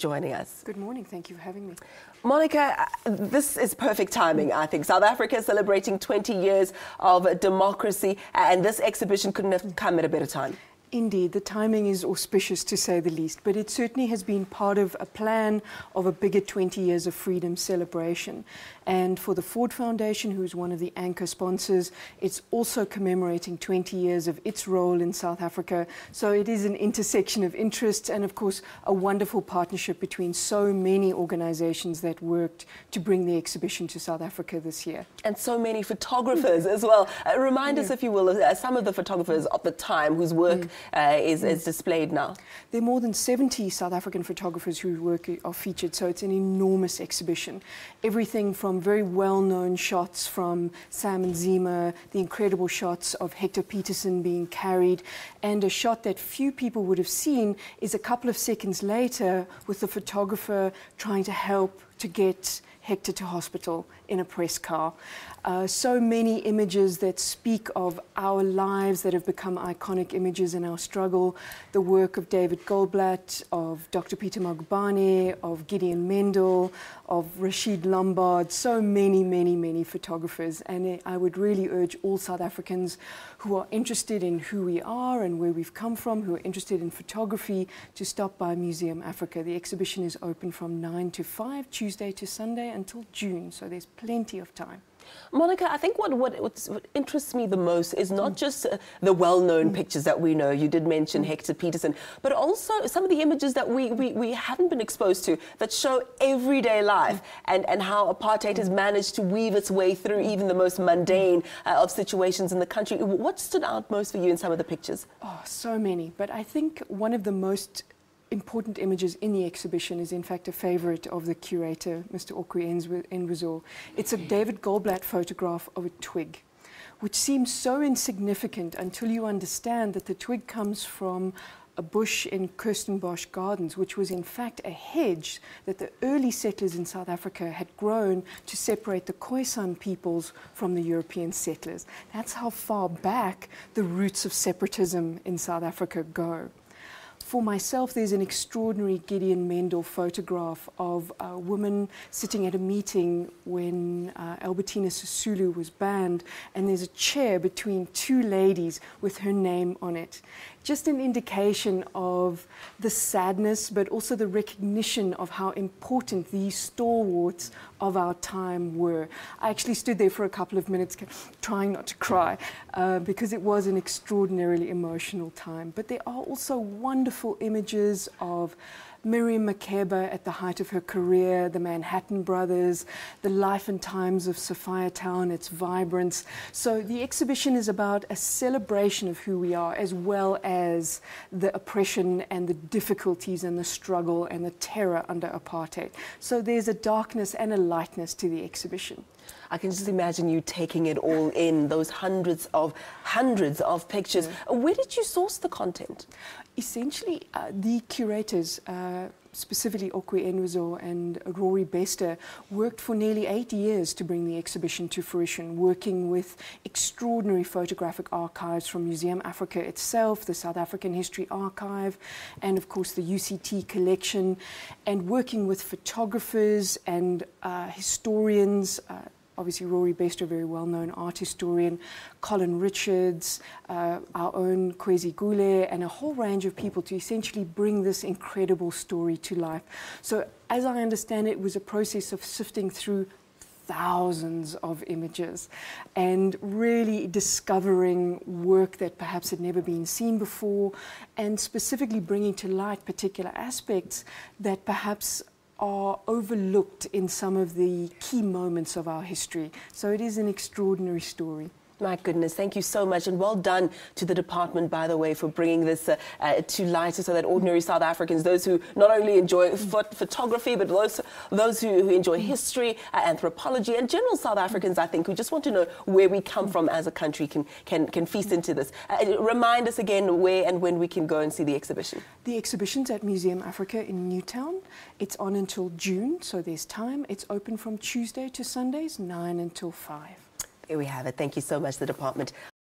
Joining us. Good morning. Thank you for having me. Monica, this is perfect timing, I think. South Africa is celebrating 20 years of democracy, and this exhibition couldn't have come at a better time. Indeed, the timing is auspicious to say the least, but it certainly has been part of a plan of a bigger 20 years of freedom celebration. And for the Ford Foundation, who's one of the anchor sponsors, it's also commemorating 20 years of its role in South Africa. So it is an intersection of interests and, of course, a wonderful partnership between so many organizations that worked to bring the exhibition to South Africa this year. And so many photographers as well. Remind us, if you will, some of the photographers of the time whose work is displayed now. There are more than 70 South African photographers whose work are featured, so it's an enormous exhibition. Everything from very well-known shots from Sam Nzima, the incredible shots of Hector Peterson being carried, and a shot that few people would have seen is a couple of seconds later with the photographer trying to help to get Hector to hospital in a press car. So many images that speak of our lives that have become iconic images in our struggle. The work of David Goldblatt, of Dr. Peter Magubane, of Gideon Mendel, of Rashid Lombard, so many photographers. And I would really urge all South Africans who are interested in who we are and where we've come from, who are interested in photography, to stop by Museum Africa. The exhibition is open from 9 to 5, Tuesday to Sunday until June, so there's plenty of time. Monica, I think what interests me the most is not just the well-known pictures that we know. You did mention Hector Peterson, but also some of the images that we haven't been exposed to that show everyday life and how apartheid has managed to weave its way through even the most mundane of situations in the country. What stood out most for you in some of the pictures? Oh, so many. But I think one of the most important images in the exhibition is in fact a favorite of the curator, Mr. Okwi Enwezor. It's a David Goldblatt photograph of a twig, which seems so insignificant until you understand that the twig comes from a bush in Kirstenbosch Gardens, which was in fact a hedge that the early settlers in South Africa had grown to separate the Khoisan peoples from the European settlers. That's how far back the roots of separatism in South Africa go. For myself, there's an extraordinary Gideon Mendel photograph of a woman sitting at a meeting when Albertina Sisulu was banned, and there's a chair between two ladies with her name on it. Just an indication of the sadness, but also the recognition of how important these stalwarts of our time were. I actually stood there for a couple of minutes trying not to cry because it was an extraordinarily emotional time. But there are also wonderful images of Miriam Makeba at the height of her career, the Manhattan Brothers, the life and times of Sophia Town, its vibrance. So the exhibition is about a celebration of who we are, as well as the oppression and the difficulties and the struggle and the terror under apartheid. So there's a darkness and a lightness to the exhibition. I can just imagine you taking it all in, those hundreds of pictures. Where did you source the content? Essentially, the curators, specifically Okwi Enwezor and Rory Bester, worked for nearly 8 years to bring the exhibition to fruition, working with extraordinary photographic archives from Museum Africa itself, the South African History Archive, and of course the UCT collection, and working with photographers and historians. Obviously, Rory Bester, a very well-known art historian, Colin Richards, our own Kwezi Gule, and a whole range of people to essentially bring this incredible story to life. So, as I understand it, it was a process of sifting through thousands of images and really discovering work that perhaps had never been seen before, and specifically bringing to light particular aspects that perhaps are overlooked in some of the key moments of our history. So it is an extraordinary story. My goodness, thank you so much, and well done to the department, by the way, for bringing this to light so that ordinary South Africans, those who not only enjoy photography, but those who enjoy history, anthropology, and general South Africans, I think, who just want to know where we come from as a country can feast into this. Remind us again where and when we can go and see the exhibition. The exhibition's at Museum Africa in Newtown. It's on until June, so there's time. It's open from Tuesday to Sundays, 9 until 5. There we have it. Thank you so much, the department.